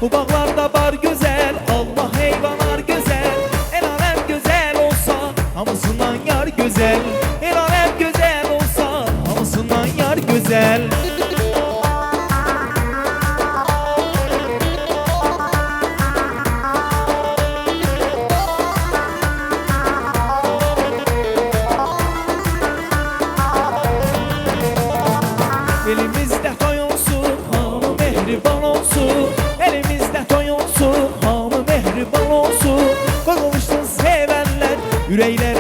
Bu bağlarda var güzel, Allah heyvanlar güzel. El alem güzel olsa hamısından yar güzel. El alem güzel olsa hamısından yar güzel. Elimizde toy olsun, hamı mehriban olsun. Elimizde toy olsun, hamı mehriban olsun. Kavuşsun sevenler, yürekler